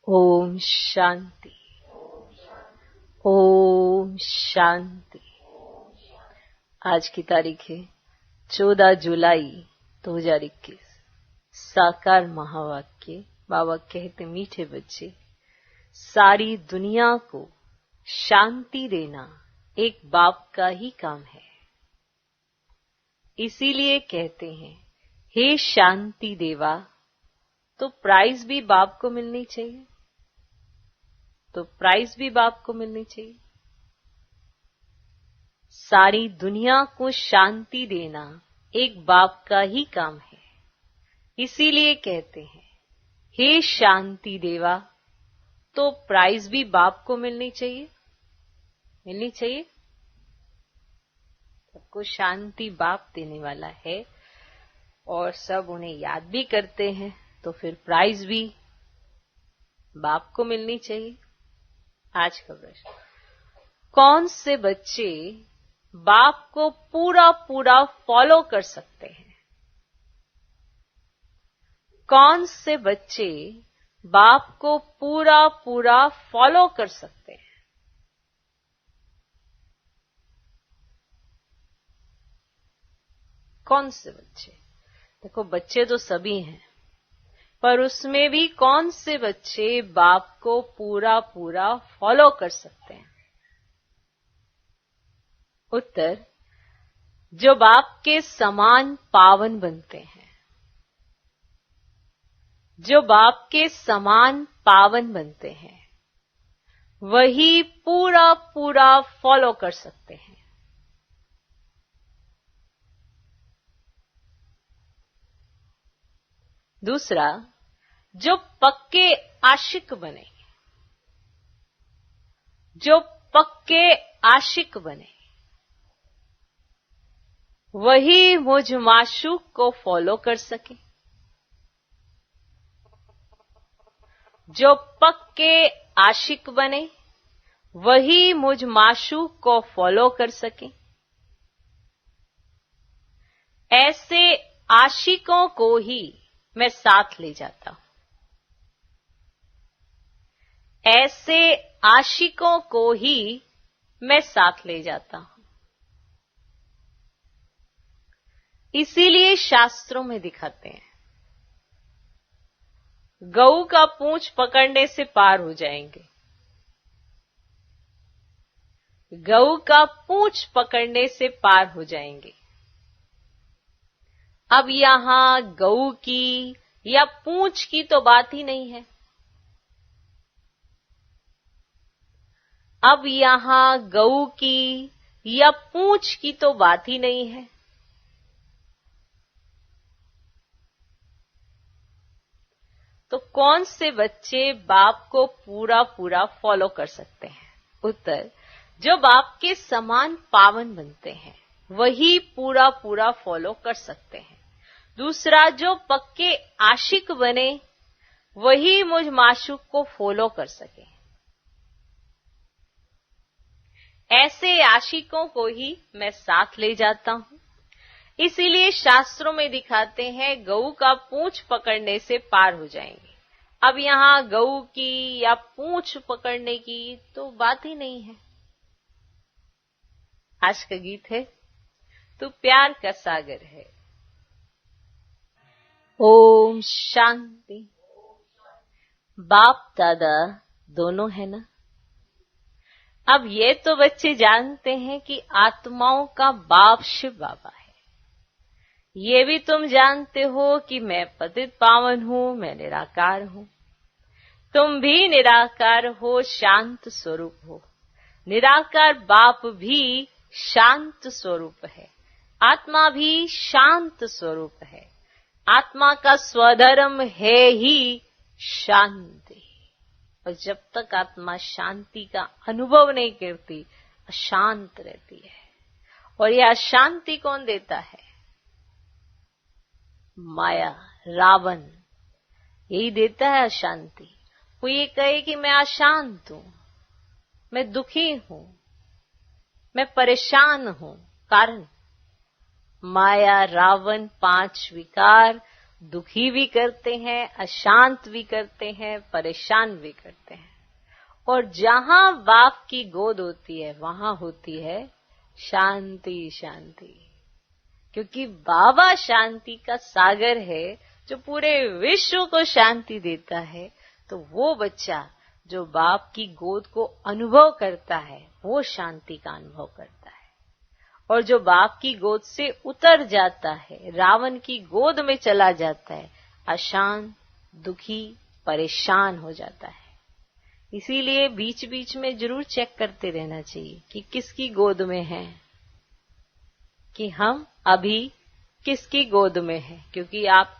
ओम शांति। ओम शांति। आज की तारीख है 14 जुलाई 2021। साकार महावाक्य। बाबा कहते मीठे बच्चे, सारी दुनिया को शांति देना एक बाप का ही काम है। इसीलिए कहते हैं, हे शांति देवा, तो प्राइज भी बाप को मिलनी चाहिए। सारी दुनिया को शांति देना एक बाप का ही काम है। इसीलिए कहते हैं, हे शांति देवा, तो प्राइज भी बाप को मिलनी चाहिए। सबको शांति बाप देने वाला है और सब उन्हें याद भी करते हैं, तो फिर प्राइज भी बाप को मिलनी चाहिए। आज का प्रश्न, कौन से बच्चे बाप को पूरा फॉलो कर सकते हैं? कौन से बच्चे बाप को पूरा फॉलो कर सकते हैं? कौन से बच्चे? देखो, बच्चे तो सभी हैं, पर उसमें भी कौन से बच्चे बाप को पूरा फॉलो कर सकते हैं? उत्तर, जो बाप के समान पावन बनते हैं। जो बाप के समान पावन बनते हैं, वही पूरा फॉलो कर सकते हैं। दूसरा, जो पक्के आशिक बने। जो पक्के आशिक बने, वही मुझ माशूक को फॉलो कर सके। जो पक्के आशिक बने, वही मुझ माशूक को फॉलो कर सके। ऐसे आशिकों को ही मैं साथ ले जाता हूं। ऐसे आशिकों को ही मैं साथ ले जाता हूं। इसीलिए शास्त्रों में दिखाते हैं, गऊ का पूंछ पकड़ने से पार हो जाएंगे। गऊ का पूंछ पकड़ने से पार हो जाएंगे। अब यहां गऊ की या पूंछ की तो बात ही नहीं है। अब यहां गऊ की या पूंछ की तो बात ही नहीं है। तो कौन से बच्चे बाप को पूरा फॉलो कर सकते हैं? उत्तर, जो बाप के समान पावन बनते हैं, वही पूरा फॉलो कर सकते हैं। दूसरा, जो पक्के आशिक बने, वही मुझ माशूक को फॉलो कर सके। ऐसे आशिकों को ही मैं साथ ले जाता हूं। इसीलिए शास्त्रों में दिखाते हैं, गऊ का पूंछ पकड़ने से पार हो जाएंगे। अब यहां गऊ की या पूंछ पकड़ने की तो बात ही नहीं है। आज का गीत है, तू प्यार का सागर है। ओम शांति। बाप दादा दोनों है ना? अब ये तो बच्चे जानते हैं कि आत्माओं का बाप शिव बाबा है। ये भी तुम जानते हो कि मैं पतित पावन हूं, मैं निराकार हूं। तुम भी निराकार हो, शांत स्वरूप हो। निराकार बाप भी शांत स्वरूप है। आत्मा भी शांत स्वरूप है। आत्मा का स्वधर्म है ही शांति। और जब तक आत्मा शांति का अनुभव नहीं करती, अशांत रहती है। और यह अशांति कौन देता है? माया, रावण, यही देता है अशांति। वो ये कहे कि मैं अशांत हूं, मैं दुखी हूं, मैं परेशान हूं। कारण माया, रावण, 5 विकार दुखी भी करते हैं, अशांत भी करते हैं, परेशान भी करते हैं। और जहां बाप की गोद होती है वहां होती है शांति शांति, क्योंकि बाबा शांति का सागर है जो पूरे विश्व को शांति देता है। तो वो बच्चा जो बाप की गोद को अनुभव करता है वो शांति का अनुभव करता है। और जो बाप की गोद से उतर जाता है, रावण की गोद में चला जाता है, अशांत, दुखी, परेशान हो जाता है। इसीलिए बीच बीच में जरूर चेक करते रहना चाहिए कि किसकी गोद में है, कि हम अभी किसकी गोद में हैं। क्योंकि आप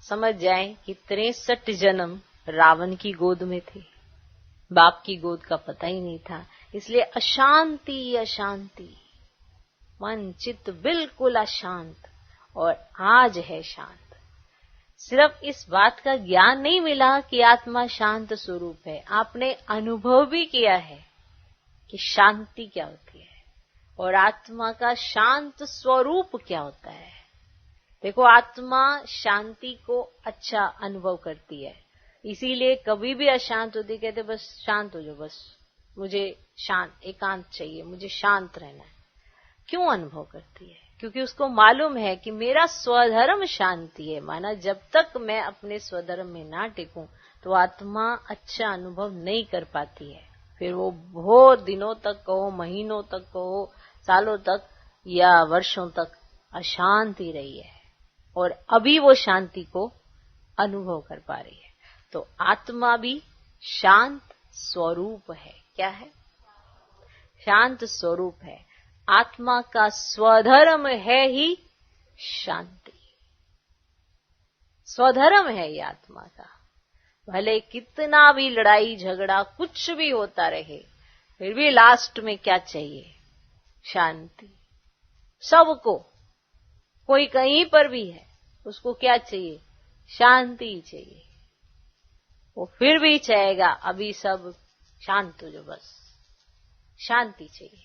समझ जाएं कि 63 जन्म रावण की गोद में थे, बाप की गोद का पता ही नहीं था। इसलिए अशांति अशांति, मन चित्त बिल्कुल अशांत, और आज है शांत। सिर्फ इस बात का ज्ञान नहीं मिला कि आत्मा शांत स्वरूप है, आपने अनुभव भी किया है कि शांति क्या होती है और आत्मा का शांत स्वरूप क्या होता है। देखो, आत्मा शांति को अच्छा अनुभव करती है, इसीलिए कभी भी अशांत होती कहते बस शांत हो जाओ, बस मुझे शांत एकांत चाहिए, मुझे शांत रहना है। क्यों अनुभव करती है? क्योंकि उसको मालूम है कि मेरा स्वधर्म शांति है। माना जब तक मैं अपने स्वधर्म में ना टिकूं तो आत्मा अच्छा अनुभव नहीं कर पाती है। फिर वो बहुत दिनों तक कहो, महीनों तक कहो, सालों तक या वर्षों तक अशांति रही है, और अभी वो शांति को अनुभव कर पा रही है। तो आत्मा भी शांत स्वरूप है। क्या है? शांत स्वरूप है। आत्मा का स्वधर्म है ही शांति, स्वधर्म है ये आत्मा का। भले कितना भी लड़ाई झगड़ा कुछ भी होता रहे, फिर भी लास्ट में क्या चाहिए? शांति। सबको, कोई कहीं पर भी है, उसको क्या चाहिए? शांति चाहिए। वो फिर भी चाहेगा अभी सब शांत हो जाओ, बस शांति चाहिए।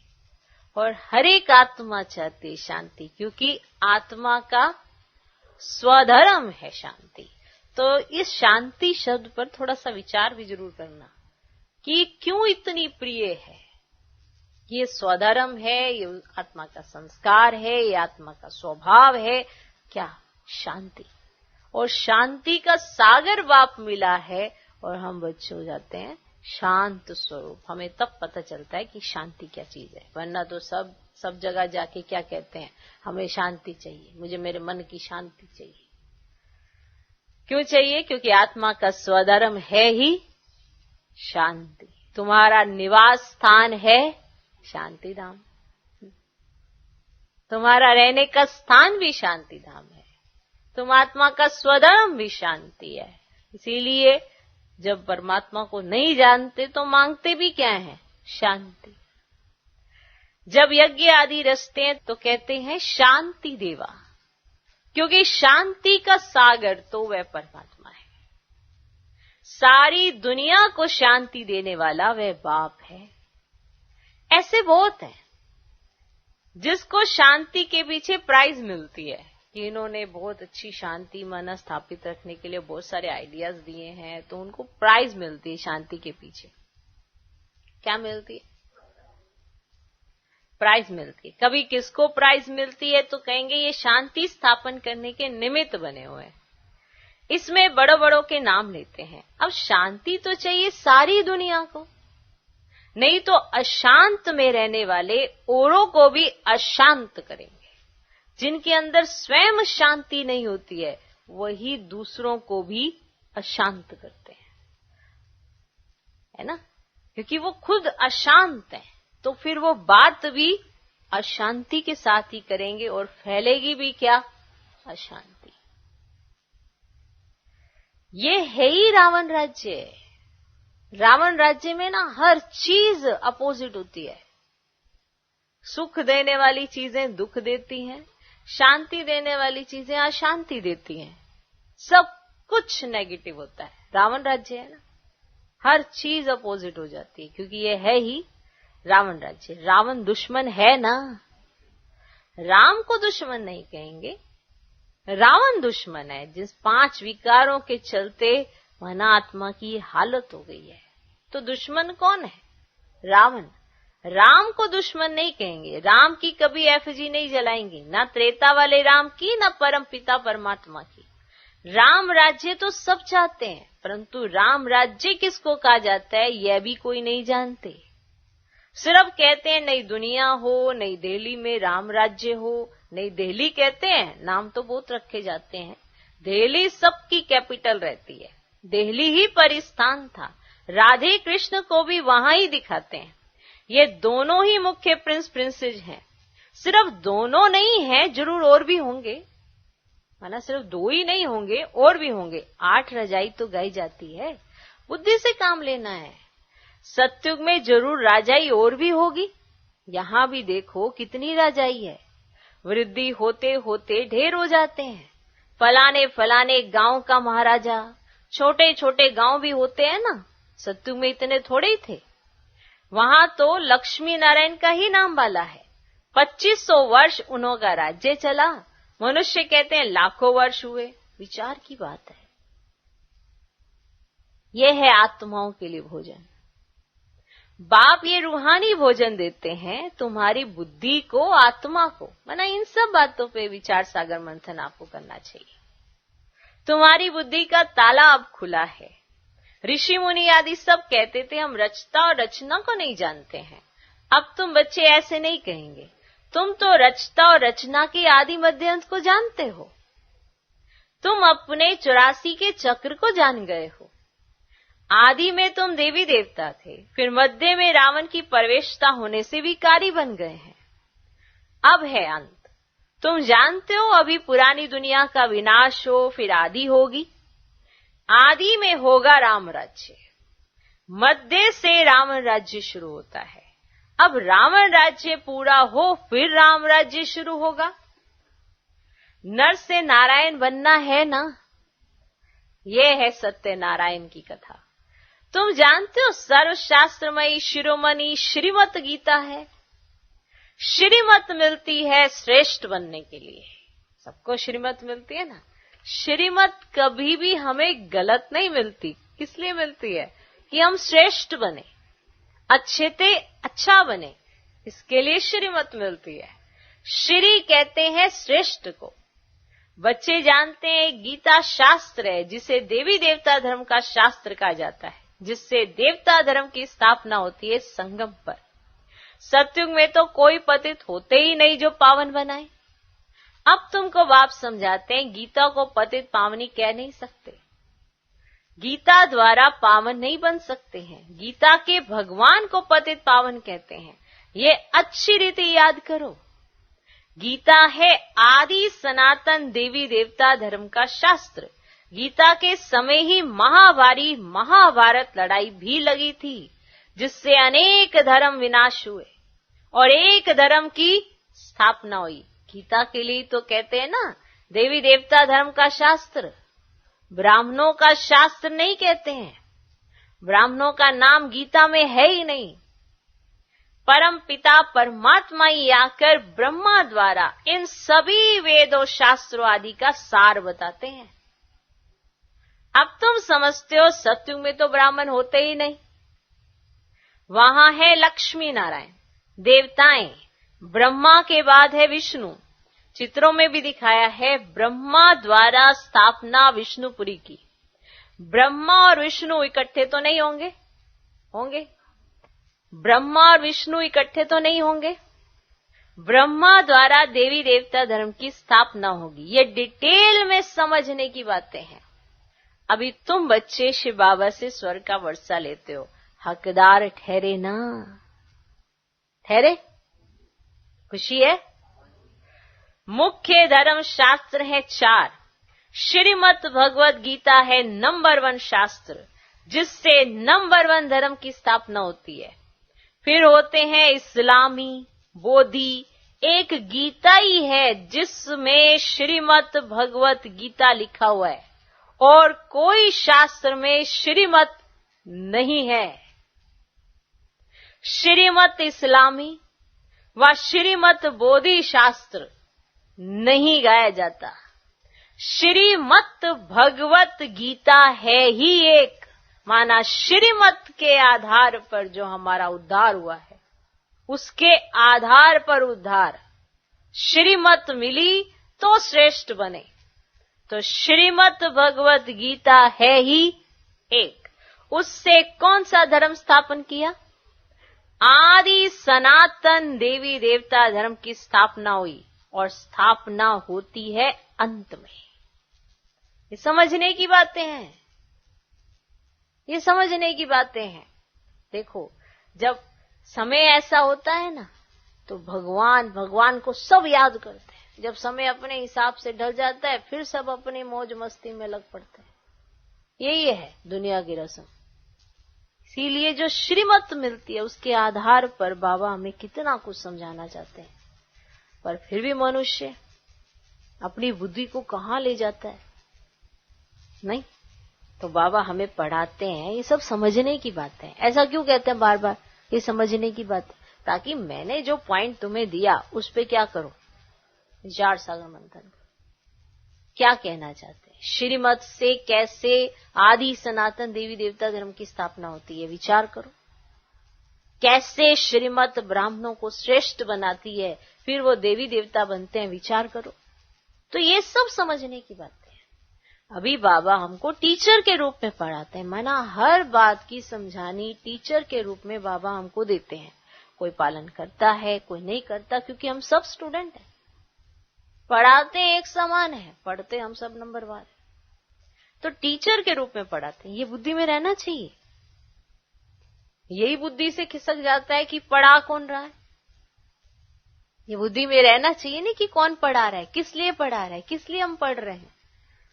और हर एक आत्मा चाहती है शांति, क्योंकि आत्मा का स्वधर्म है शांति। तो इस शांति शब्द पर थोड़ा सा विचार भी जरूर करना कि क्यों इतनी प्रिय है। ये स्वधर्म है, ये आत्मा का संस्कार है, ये आत्मा का स्वभाव है। क्या? शांति। और शांति का सागर बाप मिला है और हम बच्चे हो जाते हैं शांत स्वरूप। हमें तब पता चलता है कि शांति क्या चीज है, वरना तो सब जगह जाके क्या कहते हैं? हमें शांति चाहिए, मुझे मेरे मन की शांति चाहिए। क्यों चाहिए? क्योंकि आत्मा का स्वधर्म है ही शांति। तुम्हारा निवास स्थान है शांति धाम, तुम्हारा रहने का स्थान भी शांति धाम है, तुम आत्मा का स्वधर्म भी शांति है। इसीलिए जब परमात्मा को नहीं जानते तो मांगते भी क्या है? शांति। जब यज्ञ आदि रचते हैं तो कहते हैं शांति देवा, क्योंकि शांति का सागर तो वह परमात्मा है। सारी दुनिया को शांति देने वाला वह बाप है। ऐसे बहुत हैं जिसको शांति के पीछे प्राइज मिलती है कि इन्होंने बहुत अच्छी शांति माना स्थापित रखने के लिए बहुत सारे आइडियाज दिए हैं, तो उनको प्राइज मिलती है शांति के पीछे। क्या मिलती है? प्राइज मिलती है। कभी किसको प्राइज मिलती है तो कहेंगे ये शांति स्थापन करने के निमित्त बने हुए हैं, इसमें बड़ों बड़ों के नाम लेते हैं। अब शांति तो चाहिए सारी दुनिया को, नहीं तो अशांत में रहने वाले औरों को भी अशांत करेंगे। जिनके अंदर स्वयं शांति नहीं होती है वही दूसरों को भी अशांत करते हैं, है ना? क्योंकि वो खुद अशांत हैं, तो फिर वो बात भी अशांति के साथ ही करेंगे और फैलेगी भी क्या? अशांति। ये है ही रावण राज्य। रावण राज्य में ना हर चीज अपोजिट होती है। सुख देने वाली चीजें दुख देती हैं, शांति देने वाली चीजें अशांति देती हैं। सब कुछ नेगेटिव होता है। रावण राज्य है ना, हर चीज अपोजिट हो जाती है, क्योंकि ये है ही रावण राज्य। रावण दुश्मन है ना, राम को दुश्मन नहीं कहेंगे, रावण दुश्मन है, जिस 5 विकारों के चलते मनात्मा की हालत हो गई है। तो दुश्मन कौन है? रावण। राम को दुश्मन नहीं कहेंगे, राम की कभी एफजी नहीं जलाएंगे, ना त्रेता वाले राम की, ना परम पिता परमात्मा की। राम राज्य तो सब चाहते हैं, परंतु राम राज्य किसको कहा जाता है यह भी कोई नहीं जानते। सिर्फ कहते हैं नई दुनिया हो, नई दिल्ली में राम राज्य हो। नई दिल्ली कहते हैं, नाम तो बहुत रखे जाते हैं। दिल्ली सबकी कैपिटल रहती है, दिल्ली ही परिस्थान था। राधे कृष्ण को भी वहां ही दिखाते हैं। ये दोनों ही मुख्य प्रिंस प्रिंसेस हैं। सिर्फ दोनों नहीं हैं, जरूर और भी होंगे, माना सिर्फ 2 ही नहीं होंगे, और भी होंगे। 8 रजाई तो गाई जाती है, बुद्धि से काम लेना है। सतयुग में जरूर राजाई और भी होगी। यहां भी देखो कितनी राजाई है, वृद्धि होते होते ढेर हो जाते हैं। फलाने फलाने गांव का महाराजा, छोटे छोटे गांव भी होते हैं ना, सतयुग में इतने थोड़े ही थे। वहां तो लक्ष्मी नारायण का ही नाम वाला है। 2500 वर्ष उनका राज्य चला, मनुष्य कहते हैं लाखों वर्ष हुए। विचार की बात है। यह है आत्माओं के लिए भोजन। बाप ये रूहानी भोजन देते हैं तुम्हारी बुद्धि को, आत्मा को। माना इन सब बातों पे विचार सागर मंथन आपको करना चाहिए। तुम्हारी बुद्धि का ताला अब खुला है। ऋषि मुनि आदि सब कहते थे हम रचता और रचना को नहीं जानते हैं। अब तुम बच्चे ऐसे नहीं कहेंगे, तुम तो रचता और रचना के आदि मध्य अंत को जानते हो। तुम अपने 84 के चक्र को जान गए हो। आदि में तुम देवी देवता थे, फिर मध्य में रावण की प्रवेशता होने से विकारी बन गए हैं। अब है अंत। तुम जानते हो अभी पुरानी दुनिया का विनाश हो, फिर आदि होगी। आदि में होगा राम राज्य, मध्य से रावण राज्य शुरू होता है। अब रावण राज्य पूरा हो, फिर राम राज्य शुरू होगा। नर से नारायण बनना है ना, यह है सत्य नारायण की कथा। तुम जानते हो सर्वशास्त्रमयी शिरोमणि श्रीमत गीता है। श्रीमत मिलती है श्रेष्ठ बनने के लिए। सबको श्रीमत मिलती है ना। श्रीमत कभी भी हमें गलत नहीं मिलती। किस लिए मिलती है? कि हम श्रेष्ठ बने, अच्छे से अच्छा बने, इसके लिए श्रीमत मिलती है। श्री कहते हैं श्रेष्ठ को। बच्चे जानते हैं गीता शास्त्र है, जिसे देवी देवता धर्म का शास्त्र कहा जाता है, जिससे देवता धर्म की स्थापना होती है संगम पर। सतयुग में तो कोई पतित होते ही नहीं जो पावन बनाए। अब तुमको बाप समझाते हैं गीता को पतित पावनी कह नहीं सकते। गीता द्वारा पावन नहीं बन सकते हैं। गीता के भगवान को पतित पावन कहते हैं। ये अच्छी रीति याद करो। गीता है आदि सनातन देवी देवता धर्म का शास्त्र। गीता के समय ही महाभारी महाभारत लड़ाई भी लगी थी, जिससे अनेक धर्म विनाश हुए और एक धर्म की स्थापना हुई। गीता के लिए तो कहते हैं ना देवी देवता धर्म का शास्त्र। ब्राह्मणों का शास्त्र नहीं कहते हैं। ब्राह्मणों का नाम गीता में है ही नहीं। परम पिता परमात्मा ही आकर ब्रह्मा द्वारा इन सभी वेदों शास्त्रों आदि का सार बताते हैं। अब तुम समझते हो सतयुग में तो ब्राह्मण होते ही नहीं। वहां है लक्ष्मी नारायण देवताएं, ब्रह्मा के बाद है विष्णु। चित्रों में भी दिखाया है ब्रह्मा द्वारा स्थापना विष्णुपुरी की। ब्रह्मा और विष्णु इकट्ठे तो नहीं होंगे? होंगे। ब्रह्मा और विष्णु इकट्ठे तो नहीं होंगे। ब्रह्मा द्वारा देवी देवता धर्म की स्थापना होगी। ये डिटेल में समझने की बातें हैं। अभी तुम बच्चे शिव बाबा से स्वर्ग का वर्षा लेते हो, हकदार ठहरे ना? ठहरे? खुशी है? मुख्य धर्म शास्त्र है 4। श्रीमद् भगवत गीता है नंबर 1 शास्त्र, जिससे नंबर 1 धर्म की स्थापना होती है। फिर होते हैं इस्लामी, बोधि। एक गीता ही है जिसमें श्रीमद् भगवत गीता लिखा हुआ है और कोई शास्त्र में श्रीमत नहीं है। श्रीमत इस्लामी व श्रीमत बोधि शास्त्र नहीं गाया जाता। श्रीमत भगवत गीता है ही एक, माना श्रीमत के आधार पर जो हमारा उद्धार हुआ है, उसके आधार पर उद्धार। श्रीमत मिली तो श्रेष्ठ बने, तो श्रीमत भगवत गीता है ही एक। उससे कौन सा धर्म स्थापन किया? आदि सनातन देवी देवता धर्म की स्थापना हुई, और स्थापना होती है अंत में। ये समझने की बातें हैं, ये समझने की बातें हैं। देखो, जब समय ऐसा होता है ना, तो भगवान को सब याद करते हैं। जब समय अपने हिसाब से ढल जाता है, फिर सब अपनी मौज मस्ती में लग पड़ते हैं। यही है दुनिया की रस्म। इसीलिए जो श्रीमत मिलती है, उसके आधार पर बाबा हमें कितना कुछ समझाना चाहते हैं, पर फिर भी मनुष्य अपनी बुद्धि को कहाँ ले जाता है? नहीं, तो बाबा हमें पढ़ाते हैं, ये सब समझने की बात है। ऐसा क्यों कहते हैं बार बार, ये समझने की बात है, ताकि मैंने जो पॉइंट तुम्हें दिया उस पे क्या करो, विचार सागर मंथन करो। क्या कहना चाहते हैं? श्रीमत से कैसे आदि सनातन देवी देवता धर्म की स्थापना होती है, विचार करो। कैसे श्रीमत ब्राह्मणों को श्रेष्ठ बनाती है, फिर वो देवी देवता बनते हैं, विचार करो। तो ये सब समझने की बातें हैं। अभी बाबा हमको टीचर के रूप में पढ़ाते हैं, माना हर बात की समझानी टीचर के रूप में बाबा हमको देते हैं। कोई पालन करता है, कोई नहीं करता, क्योंकि हम सब स्टूडेंट हैं। पढ़ाते एक समान है, पढ़ते हम सब नंबरवार है, तो टीचर के रूप में पढ़ाते हैं। ये बुद्धि में रहना चाहिए। यही बुद्धि से खिसक जाता है कि पढ़ा कौन रहा है। ये बुद्धि में रहना चाहिए नहीं कि कौन पढ़ा रहा है, किस लिए पढ़ा रहा है, किस लिए हम पढ़ रहे हैं।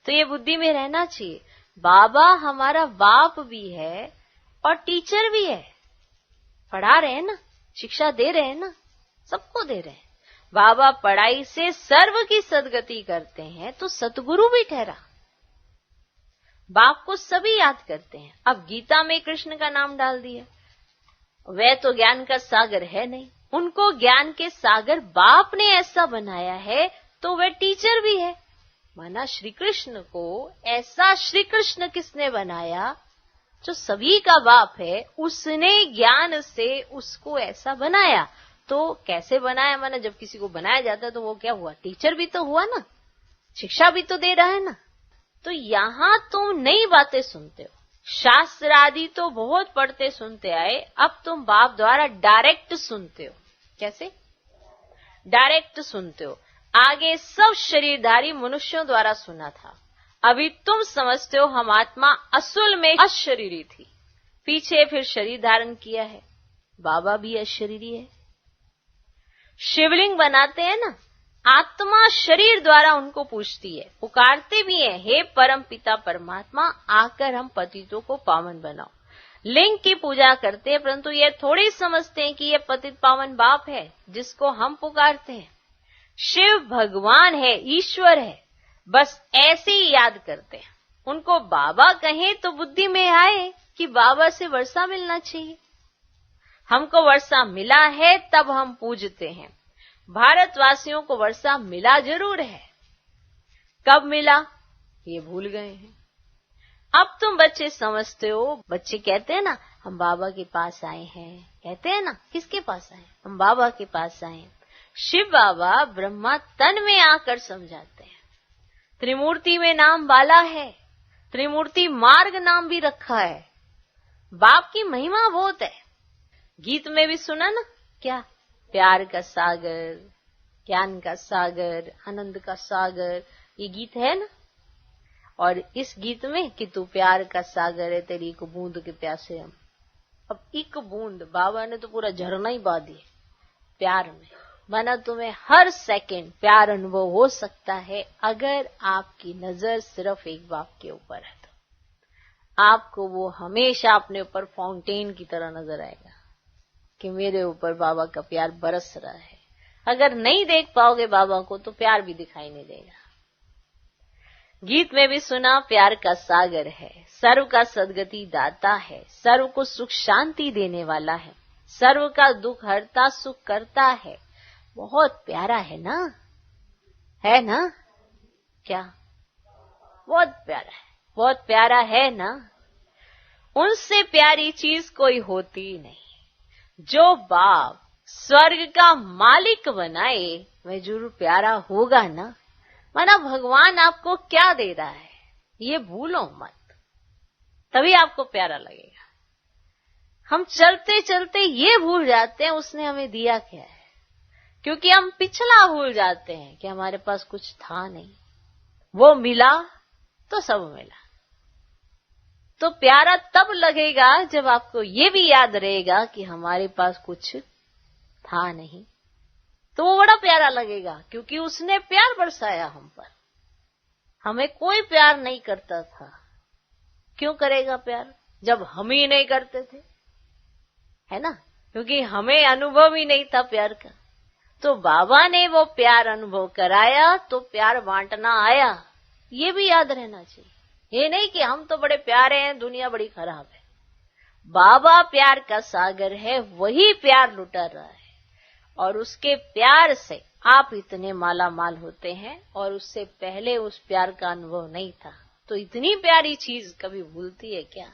तो ये बुद्धि में रहना चाहिए। बाबा हमारा बाप भी है और टीचर भी है। पढ़ा रहे हैं ना, शिक्षा दे रहे हैं ना, सबको दे रहे हैं। बाबा पढ़ाई से सर्व की सद्गति करते हैं, तो सतगुरु भी ठहरा। बाप को सभी याद करते हैं। अब गीता में कृष्ण का नाम डाल दिया, वह तो ज्ञान का सागर है नहीं, उनको ज्ञान के सागर बाप ने ऐसा बनाया है, तो वह टीचर भी है। माना श्री कृष्ण को ऐसा श्री कृष्ण किसने बनाया? जो सभी का बाप है, उसने ज्ञान से उसको ऐसा बनाया। तो कैसे बनाया? माना जब किसी को बनाया जाता है तो वो क्या हुआ? टीचर भी तो हुआ ना, शिक्षा भी तो दे रहा है ना। तो यहाँ तुम नई बातें सुनते हो, शास्त्र आदि तो बहुत पढ़ते सुनते आए, अब तुम बाप द्वारा डायरेक्ट सुनते हो। कैसे डायरेक्ट सुनते हो? आगे सब शरीरधारी मनुष्यों द्वारा सुना था, अभी तुम समझते हो हम आत्मा असल में अशरीरी थी, पीछे फिर शरीर धारण किया है। बाबा भी अशरीरी है। शिवलिंग बनाते हैं ना, आत्मा शरीर द्वारा उनको पूछती है, पुकारते भी है, हे परम पिता परमात्मा, आकर हम पतितों को पावन बनाओ। लिंग की पूजा करते हैं, परंतु ये थोड़ी समझते हैं कि ये पतित पावन बाप है जिसको हम पुकारते हैं। शिव भगवान है, ईश्वर है, बस ऐसे ही याद करते हैं। उनको बाबा कहें तो बुद्धि में आए कि बाबा से वर्षा मिलना चाहिए। हमको वर्षा मिला है तब हम पूजते हैं। भारतवासियों को वर्षा मिला जरूर है, कब मिला ये भूल गए हैं। अब तुम बच्चे समझते हो। बच्चे कहते हैं ना, हम बाबा के पास आए हैं, कहते हैं ना, किसके पास आए? हम बाबा के पास आए। शिव बाबा ब्रह्मा तन में आकर समझाते हैं। त्रिमूर्ति में नाम बाला है, त्रिमूर्ति मार्ग नाम भी रखा है। बाप की महिमा बहुत है। गीत में भी सुना ना, क्या? प्यार का सागर, ज्ञान का सागर, आनंद का सागर, ये गीत है ना। और इस गीत में कि तू प्यार का सागर है, तेरी एक बूंद के प्यासे हम। अब एक बूंद, बाबा ने तो पूरा झरना ही बहा दिया प्यार में। माना तुम्हें हर सेकंड प्यार अनुभव हो सकता है अगर आपकी नजर सिर्फ एक बाप के ऊपर है। तो आपको वो हमेशा अपने ऊपर फाउंटेन की तरह नजर आएगा कि मेरे ऊपर बाबा का प्यार बरस रहा है। अगर नहीं देख पाओगे बाबा को तो प्यार भी दिखाई नहीं देगा। गीत में भी सुना, प्यार का सागर है, सर्व का सद्गति दाता है, सर्व को सुख शांति देने वाला है, सर्व का दुख हरता सुख करता है। बहुत प्यारा है ना, है ना? क्या बहुत प्यारा है ना। उनसे प्यारी चीज कोई होती ही नहीं। जो बाप स्वर्ग का मालिक बनाए वह जरूर प्यारा होगा ना। माना भगवान आपको क्या दे रहा है ये भूलो मत, तभी आपको प्यारा लगेगा। हम चलते चलते ये भूल जाते हैं उसने हमें दिया क्या है, क्योंकि हम पिछला भूल जाते हैं कि हमारे पास कुछ था नहीं, वो मिला तो सब मिला। तो प्यारा तब लगेगा जब आपको ये भी याद रहेगा कि हमारे पास कुछ था नहीं, तो वो बड़ा प्यारा लगेगा, क्योंकि उसने प्यार बरसाया हम पर। हमें कोई प्यार नहीं करता था, क्यों करेगा प्यार जब हम ही नहीं करते थे, है ना, क्योंकि हमें अनुभव ही नहीं था प्यार का। तो बाबा ने वो प्यार अनुभव कराया तो प्यार बांटना आया, ये भी याद रहना चाहिए। ये नहीं कि हम तो बड़े प्यारे हैं, दुनिया बड़ी खराब है। बाबा प्यार का सागर है, वही प्यार लुटा रहा है, और उसके प्यार से आप इतने माला माल होते हैं, और उससे पहले उस प्यार का अनुभव नहीं था। तो इतनी प्यारी चीज कभी भूलती है क्या?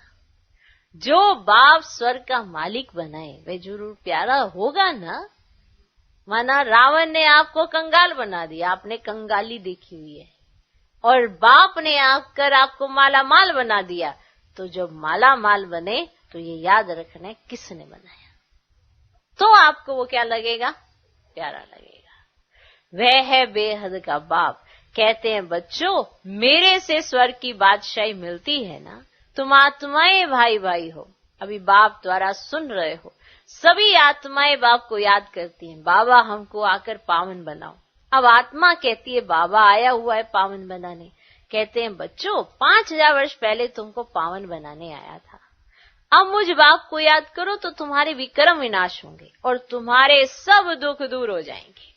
जो बाप स्वर्ग का मालिक बनाए वह जरूर प्यारा होगा ना। माना रावण ने आपको कंगाल बना दिया, आपने कंगाली देखी हुई है, और बाप ने आकर आपको माला माल बना दिया, तो जब माला माल बने तो ये याद रखना है किसने बनाया, तो आपको वो क्या लगेगा? प्यारा लगेगा। वह है बेहद का बाप। कहते हैं बच्चों, मेरे से स्वर्ग की बादशाही मिलती है ना, तुम आत्माएं भाई भाई हो। अभी बाप द्वारा सुन रहे हो, सभी आत्माएं बाप को याद करती हैं, बाबा हमको आकर पावन बनाओ। अब आत्मा कहती है बाबा आया हुआ है पावन बनाने। कहते हैं बच्चों, 5000 वर्ष पहले तुमको पावन बनाने आया था। अब मुझ बाप को याद करो तो तुम्हारे विक्रम विनाश होंगे और तुम्हारे सब दुख दूर हो जाएंगे।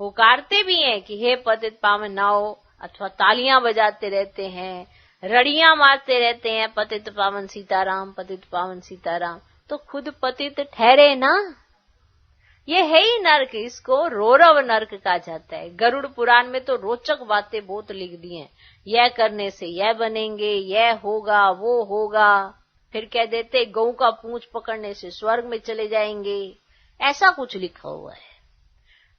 पुकारते भी हैं कि हे पतित पावन नाओ, अथवा तालियां बजाते रहते हैं, रड़ियां मारते रहते हैं, पतित पावन सीताराम, पतित पावन सीताराम। तो खुद पतित ठहरे ना। ये है ही नर्क, इसको रौरव नर्क कहा जाता है। गरुड़ पुराण में तो रोचक बातें बहुत लिख दी हैं। यह करने से यह बनेंगे, यह होगा, वो होगा। फिर कह देते गऊ का पूंछ पकड़ने से स्वर्ग में चले जाएंगे, ऐसा कुछ लिखा हुआ है।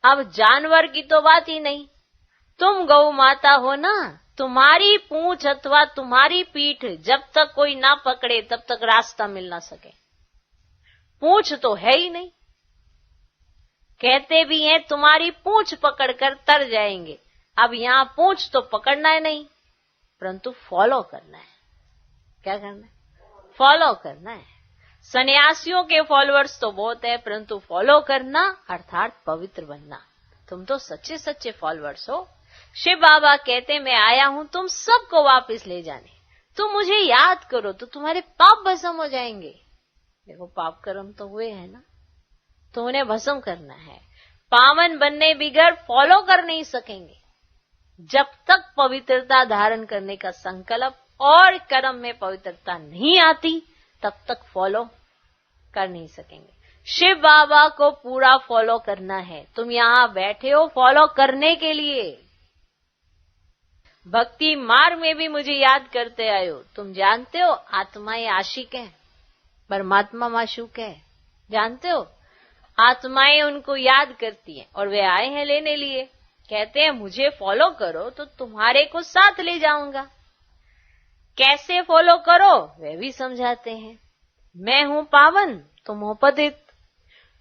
अब जानवर की तो बात ही नहीं। तुम गौ माता हो ना, तुम्हारी पूंछ अथवा तुम्हारी पीठ जब तक कोई ना पकड़े तब तक रास्ता मिल ना सके। पूंछ तो है ही नहीं। कहते भी हैं तुम्हारी पूंछ पकड़कर तर जाएंगे। अब यहां पूंछ तो पकड़ना है नहीं, परंतु फॉलो करना है। क्या करना है? फॉलो करना है। सन्यासियों के फॉलोअर्स तो बहुत है, परंतु फॉलो करना अर्थात पवित्र बनना। तुम तो सच्चे सच्चे फॉलोअर्स हो। शिव बाबा कहते मैं आया हूं तुम सबको वापस ले जाने। तुम मुझे याद करो तो तुम्हारे पाप भस्म हो जाएंगे। देखो पाप कर्म तो हुए हैं ना, तो उन्हें भस्म करना है। पावन बनने बिगड़ फॉलो कर नहीं सकेंगे। जब तक पवित्रता धारण करने का संकल्प और कर्म में पवित्रता नहीं आती तब तक फॉलो कर नहीं सकेंगे। शिव बाबा को पूरा फॉलो करना है। तुम यहां बैठे हो फॉलो करने के लिए। भक्ति मार्ग में भी मुझे याद करते आए हो। तुम जानते हो आत्माएं आशिक है, परमात्मा माशूक है। जानते हो आत्माएं उनको याद करती हैं और वे आए हैं लेने लिए। कहते हैं मुझे फॉलो करो तो तुम्हारे को साथ ले जाऊंगा। कैसे फॉलो करो वे भी समझाते हैं। मैं हूं पावन, तुम हो पतित,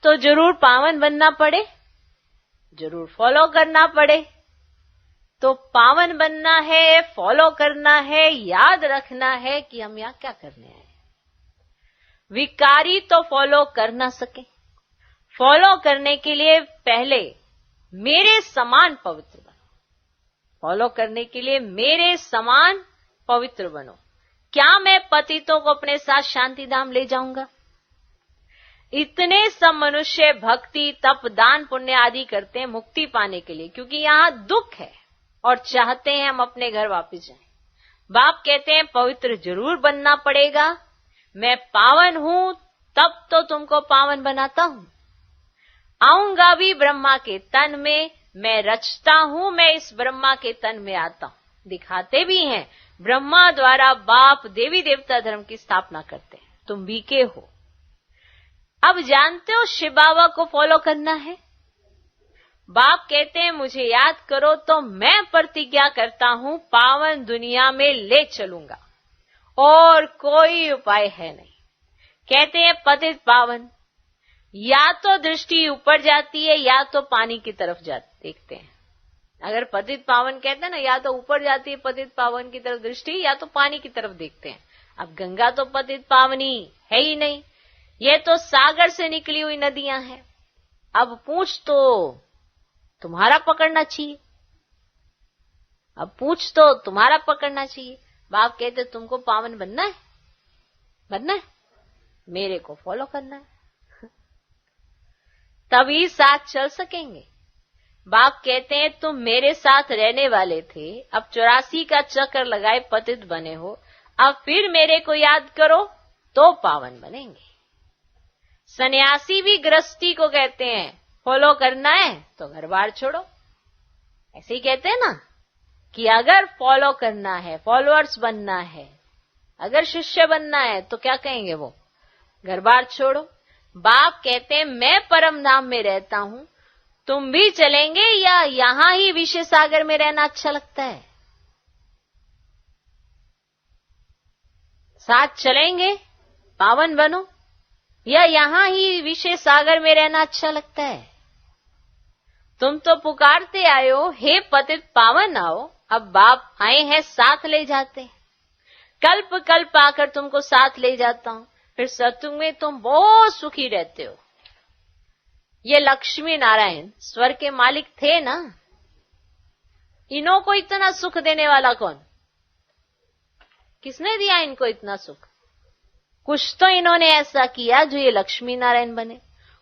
तो जरूर पावन बनना पड़े, जरूर फॉलो करना पड़े। तो पावन बनना है, फॉलो करना है, याद रखना है कि हम यहां क्या करने आए। विकारी तो फॉलो कर ना सके। फॉलो करने के लिए पहले मेरे समान पवित्र बनो। फॉलो करने के लिए मेरे समान पवित्र बनो। क्या मैं पतितों को अपने साथ शांति धाम ले जाऊंगा? इतने सब मनुष्य भक्ति तप दान पुण्य आदि करते हैं मुक्ति पाने के लिए, क्योंकि यहां दुख है और चाहते हैं हम अपने घर वापस जाएं। बाप कहते हैं पवित्र जरूर बनना पड़ेगा। मैं पावन हूं तब तो तुमको पावन बनाता हूं। आऊंगा भी ब्रह्मा के तन में, मैं रचता हूं, मैं इस ब्रह्मा के तन में आता हूं। दिखाते भी हैं। ब्रह्मा द्वारा बाप देवी देवता धर्म की स्थापना करते हैं। तुम बीके हो। अब जानते हो शिव बाबा को फॉलो करना है। बाप कहते हैं मुझे याद करो तो मैं प्रतिज्ञा करता हूं पावन दुनिया में ले चलूंगा, और कोई उपाय है नहीं। कहते हैं पतित पावन, या तो दृष्टि ऊपर जाती है या तो पानी की तरफ देखते हैं। अगर पतित पावन कहते हैं ना, या तो ऊपर जाती है पतित पावन की तरफ दृष्टि, या तो पानी की तरफ देखते हैं। अब गंगा तो पतित पावनी है ही नहीं, ये तो सागर से निकली हुई नदियां हैं। अब पूछ तो तुम्हारा पकड़ना चाहिए, अब पूछ तो तुम्हारा पकड़ना चाहिए। बाप कहते तुमको पावन बनना है, बनना है, मेरे को फॉलो करना है, तभी साथ चल सकेंगे। बाप कहते हैं तुम मेरे साथ रहने वाले थे, अब 84 का चक्कर लगाए पतित बने हो, अब फिर मेरे को याद करो तो पावन बनेंगे। सन्यासी भी गृहस्थी को कहते हैं फॉलो करना है तो घर बार छोड़ो। ऐसे ही कहते हैं ना कि अगर फॉलो करना है, फॉलोअर्स बनना है, अगर शिष्य बनना है तो क्या कहेंगे वो, घर बार छोड़ो। बाप कहते हैं मैं परम धाम में रहता हूं, तुम भी चलेंगे या यहां ही विषय सागर में रहना अच्छा लगता है? साथ चलेंगे पावन बनो, या यहां ही विषय सागर में रहना अच्छा लगता है? तुम तो पुकारते आए हो हे पतित पावन आओ, अब बाप आए हैं साथ ले जाते हैं। कल्प कल्प आकर तुमको साथ ले जाता हूं, फिर सत्युग में तुम बहुत सुखी रहते हो। ये लक्ष्मी नारायण स्वर्ग के मालिक थे ना, इन्हों को इतना सुख देने वाला कौन? किसने दिया इनको इतना सुख? कुछ तो इन्होंने ऐसा किया जो ये लक्ष्मी नारायण बने,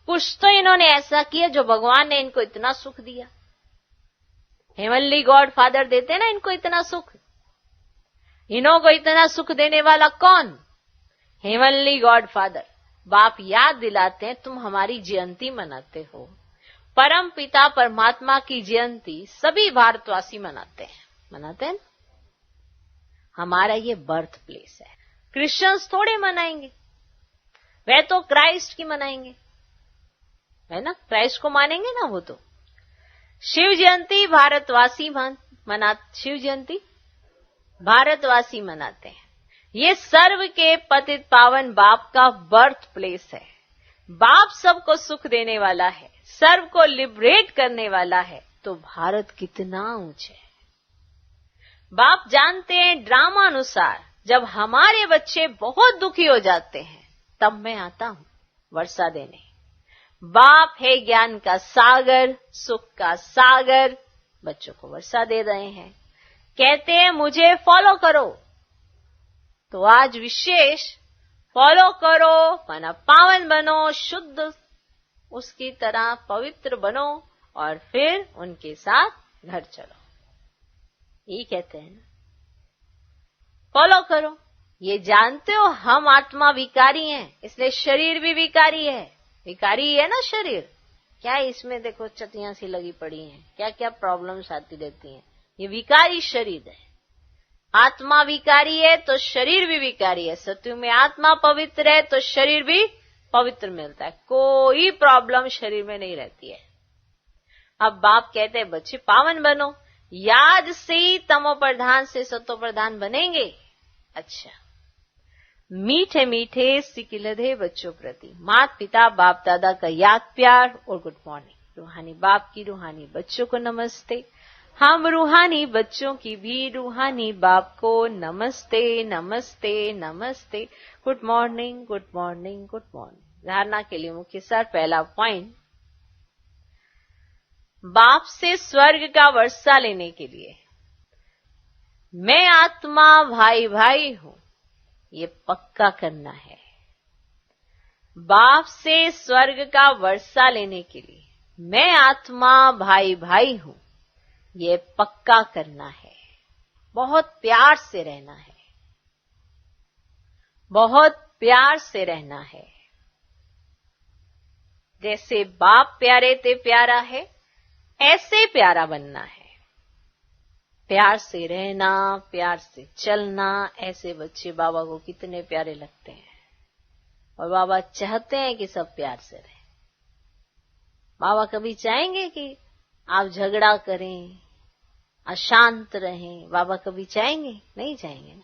कुछ तो इन्होंने ऐसा किया जो भगवान ने इनको इतना सुख दिया। हेवनली गॉड फादर देते ना इनको इतना सुख, इन्हों को इतना सुख देने वाला कौन? Heavenly God father. बाप याद दिलाते हैं तुम हमारी जयंती मनाते हो। परम पिता परमात्मा की जयंती सभी भारतवासी मनाते हैं। हमारा ये बर्थ प्लेस है। क्रिश्चियंस थोड़े मनाएंगे, वह तो क्राइस्ट की मनाएंगे, है ना, क्राइस्ट को मानेंगे ना वो तो। शिव जयंती भारतवासी शिव जयंती भारतवासी मनाते हैं। ये सर्व के पतित पावन बाप का बर्थ प्लेस है। बाप सबको सुख देने वाला है, सर्व को लिबरेट करने वाला है, तो भारत कितना ऊंचा है। बाप जानते हैं ड्रामा अनुसार जब हमारे बच्चे बहुत दुखी हो जाते हैं तब मैं आता हूं वर्षा देने। बाप है ज्ञान का सागर, सुख का सागर, बच्चों को वर्षा दे रहे हैं। कहते हैं मुझे फॉलो करो, तो आज विशेष फॉलो करो, माना पावन बनो, शुद्ध उसकी तरह पवित्र बनो, और फिर उनके साथ घर चलो। ये कहते हैं ना, फॉलो करो। ये जानते हो हम आत्मा विकारी हैं, इसलिए शरीर भी विकारी है। विकारी है ना शरीर, क्या इसमें देखो चतियां सी लगी पड़ी हैं, क्या क्या प्रॉब्लम्स आती रहती हैं। ये विकारी शरीर है। आत्मा विकारी है तो शरीर भी विकारी है। सत्युग में आत्मा पवित्र है तो शरीर भी पवित्र मिलता है, कोई प्रॉब्लम शरीर में नहीं रहती है। अब बाप कहते हैं बच्चे पावन बनो, याद से ही तमो प्रधान से सतो प्रधान बनेंगे। अच्छा, मीठे मीठे सिकिलधे बच्चों प्रति माता पिता बाप दादा का याद प्यार और गुड मॉर्निंग। रूहानी बाप की रूहानी बच्चों को नमस्ते। हम रूहानी बच्चों की भी रूहानी बाप को नमस्ते नमस्ते नमस्ते। Good morning good morning good morning. धारणा के लिए मुख्य सार, पहला पॉइंट, बाप से स्वर्ग का वर्षा लेने के लिए मैं आत्मा भाई भाई हूं, ये पक्का करना है। बाप से स्वर्ग का वर्षा लेने के लिए मैं आत्मा भाई भाई हूं, ये पक्का करना है। बहुत प्यार से रहना है, बहुत प्यार से रहना है। जैसे बाप प्यारे ते प्यारा है, ऐसे प्यारा बनना है। प्यार से रहना, प्यार से चलना, ऐसे बच्चे बाबा को कितने प्यारे लगते हैं। और बाबा चाहते हैं कि सब प्यार से रहें। बाबा कभी चाहेंगे कि आप झगड़ा करें, अशांत रहें? बाबा कभी चाहेंगे? नहीं चाहेंगे ना।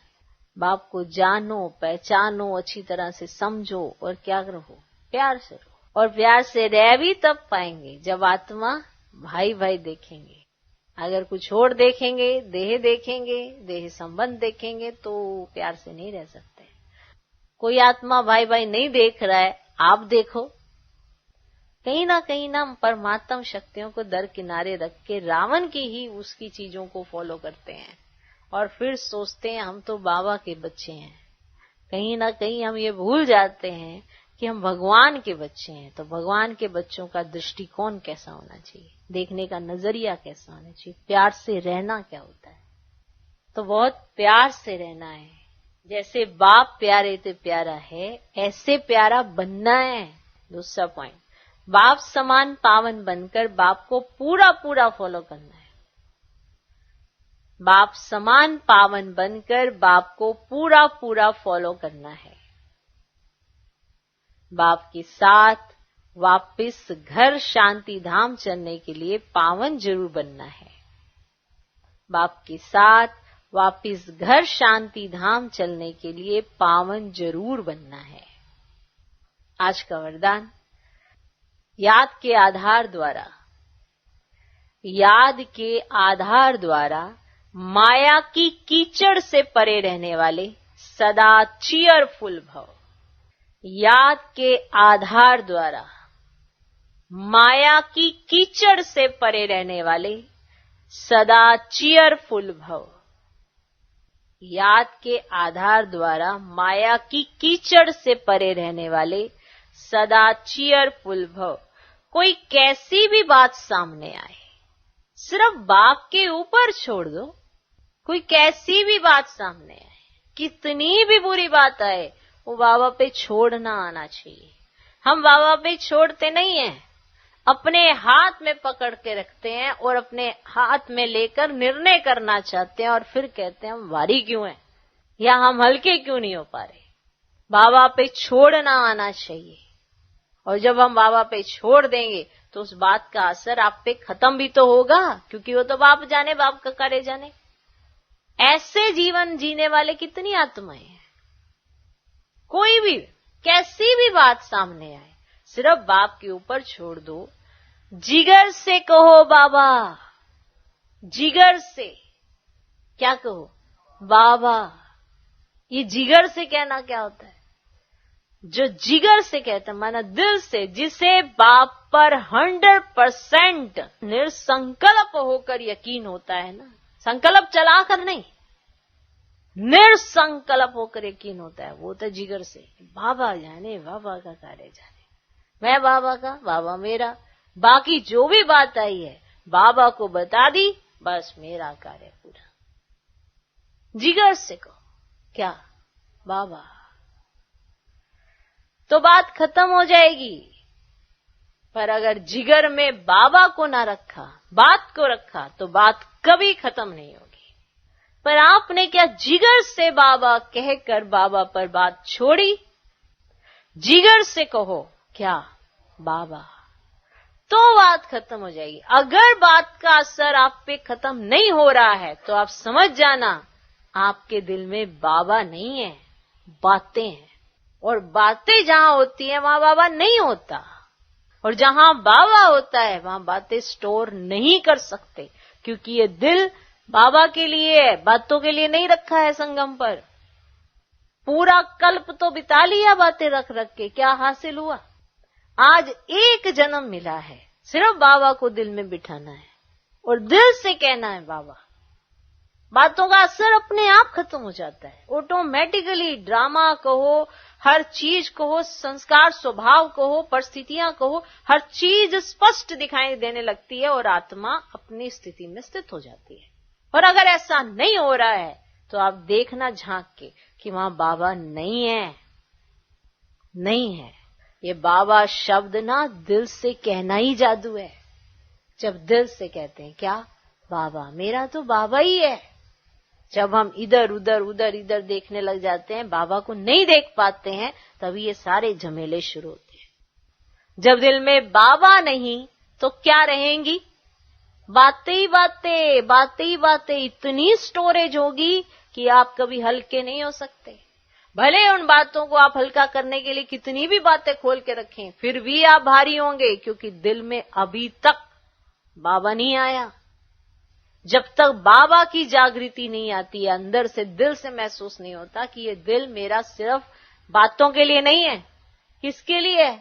बाप को जानो, पहचानो, अच्छी तरह से समझो और क्या रहो? प्यार से रहो। और प्यार से रह भी तब पाएंगे जब आत्मा भाई भाई देखेंगे। अगर कुछ और देखेंगे, देह संबंध देखेंगे तो प्यार से नहीं रह सकते। कोई आत्मा भाई भाई नहीं देख रहा है, आप देखो। कहीं ना परमात्म शक्तियों को दरकिनारे रख के रावण की ही उसकी चीजों को फॉलो करते हैं और फिर सोचते हैं हम तो बाबा के बच्चे हैं। कहीं ना कहीं हम ये भूल जाते हैं कि हम भगवान के बच्चे हैं। तो भगवान के बच्चों का दृष्टिकोण कैसा होना चाहिए, देखने का नजरिया कैसा होना चाहिए, प्यार से रहना क्या होता है? तो बहुत प्यार से रहना है। जैसे बाप प्यारे ते प्यारा है, ऐसे प्यारा बनना है। दूसरा पॉइंट, बाप समान पावन बनकर बाप को पूरा पूरा फॉलो करना है। बाप समान पावन बनकर बाप को पूरा पूरा फॉलो करना है। बाप के साथ वापिस घर शांति धाम चलने के लिए पावन जरूर बनना है। बाप के साथ वापिस घर शांति धाम चलने के लिए पावन जरूर बनना है। आज का वरदान, याद के आधार द्वारा माया की कीचड़ से परे रहने वाले सदा चीयरफुल भव। याद के आधार द्वारा माया की कीचड़ से परे रहने वाले सदा चीयरफुल भव। याद के आधार द्वारा माया की कीचड़ से परे रहने वाले सदा चीयरफुल भव। कोई कैसी भी बात सामने आए, सिर्फ बाप के ऊपर छोड़ दो। कोई कैसी भी बात सामने आए, कितनी भी बुरी बात आए, वो बाबा पे छोड़ना आना चाहिए। हम बाबा पे छोड़ते नहीं हैं, अपने हाथ में पकड़ के रखते हैं और अपने हाथ में लेकर निर्णय करना चाहते हैं और फिर कहते हैं हम भारी क्यों हैं या हम हल्के क्यों नहीं हो पा रहे। बाबा पे छोड़ना आना चाहिए। और जब हम बाबा पे छोड़ देंगे तो उस बात का असर आप पे खत्म भी तो होगा, क्योंकि वो तो बाप जाने, बाप का कार्य जाने। ऐसे जीवन जीने वाले कितनी आत्माएं हैं। कोई भी कैसी भी बात सामने आए, सिर्फ बाप के ऊपर छोड़ दो। जिगर से कहो बाबा, जिगर से क्या कहो? बाबा। ये जिगर से कहना क्या होता है? जो जिगर से कहते हैं माना दिल से, जिसे बाप पर 100% निसंकल्प होकर यकीन होता है ना, संकल्प चलाकर नहीं, निसंकल्प होकर यकीन होता है, वो तो जिगर से। बाबा जाने, बाबा का कार्य जाने, मैं बाबा का, बाबा मेरा, बाकी जो भी बात आई है बाबा को बता दी, बस मेरा कार्य पूरा। जिगर से कहो क्या? बाबा। तो बात खत्म हो जाएगी। पर अगर जिगर में बाबा को ना रखा, बात को रखा, तो बात कभी खत्म नहीं होगी। पर आपने क्या जिगर से बाबा कहकर बाबा पर बात छोड़ी? जिगर से कहो क्या? बाबा। तो बात खत्म हो जाएगी। अगर बात का असर आप पे खत्म नहीं हो रहा है तो आप समझ जाना आपके दिल में बाबा नहीं है, बातें हैं। और बातें जहां होती हैं वहां बाबा नहीं होता, और जहां बाबा होता है वहां बातें स्टोर नहीं कर सकते, क्योंकि ये दिल बाबा के लिए है, बातों के लिए नहीं रखा है संगम पर। पूरा कल्प तो बिता लिया बातें रख रख के, क्या हासिल हुआ? आज एक जन्म मिला है, सिर्फ बाबा को दिल में बिठाना है और दिल से कहना है बाबा। बातों का असर अपने आप खत्म हो जाता है ऑटोमेटिकली। ड्रामा कहो, हर चीज कहो, संस्कार स्वभाव कहो, परिस्थितियां कहो, हर चीज स्पष्ट दिखाई देने लगती है और आत्मा अपनी स्थिति में स्थित हो जाती है। और अगर ऐसा नहीं हो रहा है तो आप देखना झांक के कि वहां बाबा नहीं है, नहीं है। ये बाबा शब्द ना दिल से कहना ही जादू है। जब दिल से कहते हैं क्या? बाबा, मेरा तो बाबा ही है। जब हम इधर उधर देखने लग जाते हैं, बाबा को नहीं देख पाते हैं, तभी ये सारे झमेले शुरू होते हैं। जब दिल में बाबा नहीं तो क्या रहेंगी? बातें ही बातें, इतनी स्टोरेज होगी कि आप कभी हल्के नहीं हो सकते। भले उन बातों को आप हल्का करने के लिए कितनी भी बातें खोल के रखें, फिर भी आप भारी होंगे, क्योंकि दिल में अभी तक बाबा नहीं आया। जब तक बाबा की जागृति नहीं आती है, अंदर से, दिल से महसूस नहीं होता कि ये दिल मेरा सिर्फ बातों के लिए नहीं है। किसके लिए है?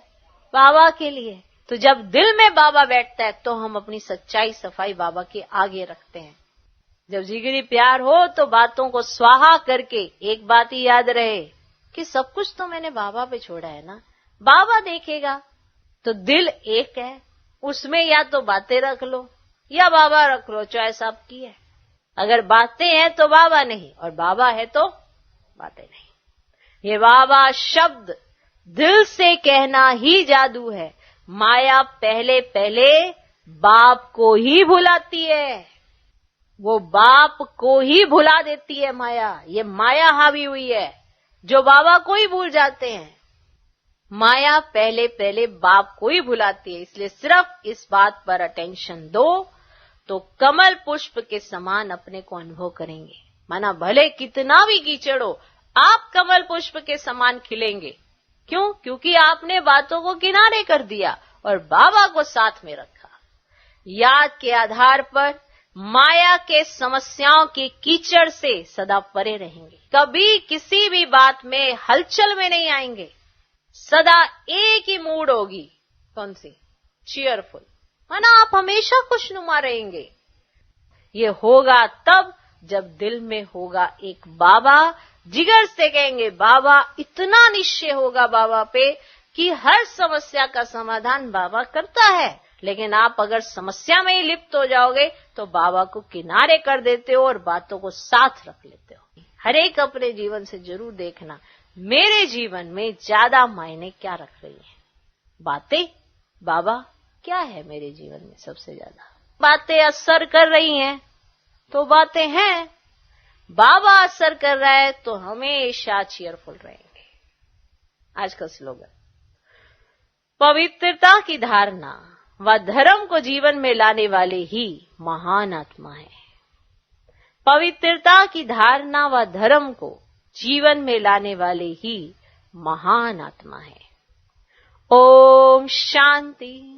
बाबा के लिए। तो जब दिल में बाबा बैठता है तो हम अपनी सच्चाई सफाई बाबा के आगे रखते हैं। जब जिगरी प्यार हो तो बातों को स्वाहा करके एक बात ही याद रहे कि सब कुछ तो मैंने बाबा पे छोड़ा है ना, बाबा देखेगा। तो दिल एक है, उसमें या तो बातें रख लो या बाबा रख लो, चॉइस आपकी है। अगर बातें हैं तो बाबा नहीं, और बाबा है तो बातें नहीं। ये बाबा शब्द दिल से कहना ही जादू है। माया पहले पहले बाप को ही भुलाती है, वो बाप को ही भुला देती है माया। ये माया हावी हुई है जो बाबा को ही भूल जाते हैं। माया पहले पहले बाप को ही भुलाती है। इसलिए सिर्फ इस बात पर अटेंशन दो तो कमल पुष्प के समान अपने को अनुभव करेंगे। माना भले कितना भी कीचड़ हो, आप कमल पुष्प के समान खिलेंगे। क्यों? क्योंकि आपने बातों को किनारे कर दिया और बाबा को साथ में रखा। याद के आधार पर माया के समस्याओं के कीचड़ से सदा परे रहेंगे। कभी किसी भी बात में हलचल में नहीं आएंगे। सदा एक ही मूड होगी। कौन सी? चीयरफुल। माना आप हमेशा खुशनुमा रहेंगे। ये होगा तब जब दिल में होगा एक बाबा। जिगर से कहेंगे बाबा, इतना निश्चय होगा बाबा पे कि हर समस्या का समाधान बाबा करता है। लेकिन आप अगर समस्या में ही लिप्त हो जाओगे तो बाबा को किनारे कर देते हो और बातों को साथ रख लेते हो। हर एक अपने जीवन से जरूर देखना, मेरे जीवन में ज्यादा मायने क्या रख रही है? बातें? बाबा क्या है मेरे जीवन में सबसे ज्यादा? बातें असर कर रही हैं तो बातें हैं। बाबा असर कर रहा है तो हमेशा चीयरफुल रहेंगे। आज का स्लोगन, पवित्रता की धारणा व धर्म को जीवन में लाने वाले ही महान आत्मा है। पवित्रता की धारणा व धर्म को जीवन में लाने वाले ही महान आत्मा है। ओम शांति।